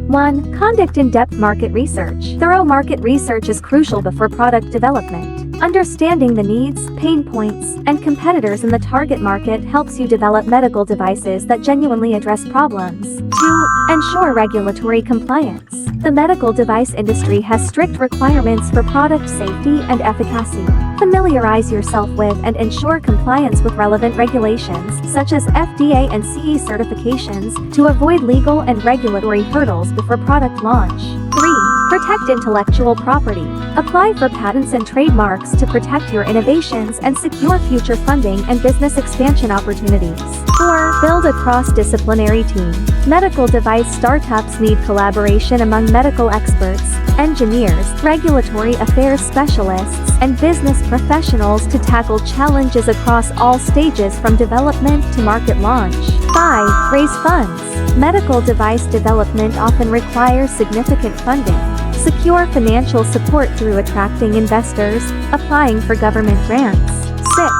1. Conduct in-depth market research. Thorough market research is crucial before product development. Understanding the needs, pain points, and competitors in the target market helps you develop medical devices that genuinely address problems. 2. Ensure regulatory compliance. The medical device industry has strict requirements for product safety and efficacy. Familiarize yourself with and ensure compliance with relevant regulations, such as FDA and CE certifications, to avoid legal and regulatory hurdles before product launch. 3. Protect intellectual property. Apply for patents and trademarks to protect your innovations and secure future funding and business expansion opportunities. 4. Build a cross-disciplinary team. Medical device startups need collaboration among medical experts, engineers, regulatory affairs specialists, and business professionals to tackle challenges across all stages from development to market launch. 5. Raise funds. Medical device development often requires significant funding. Secure financial support through attracting investors, applying for government grants. 6.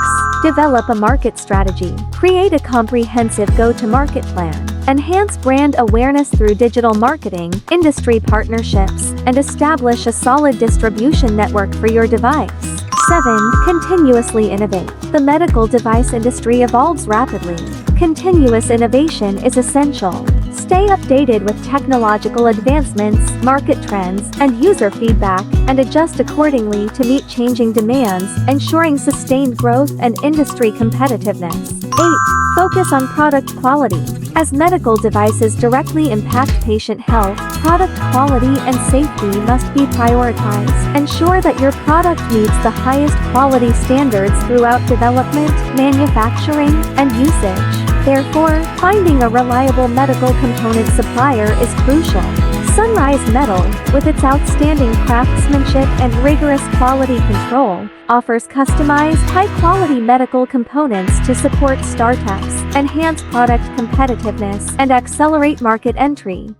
Develop a market strategy. Create a comprehensive go-to-market plan. Enhance brand awareness through digital marketing, industry partnerships, and establish a solid distribution network for your device. 7. Continuously innovate. The medical device industry evolves rapidly. Continuous innovation is essential. Stay updated with technological advancements, market trends, and user feedback, and adjust accordingly to meet changing demands, ensuring sustained growth and industry competitiveness. 8. Focus on product quality. As medical devices directly impact patient health, product quality and safety must be prioritized. Ensure that your product meets the highest quality standards throughout development, manufacturing, and usage. Therefore, finding a reliable medical component supplier is crucial. Sunrise Metal, with its outstanding craftsmanship and rigorous quality control, offers customized, high-quality medical components to support startups, enhance product competitiveness, and accelerate market entry.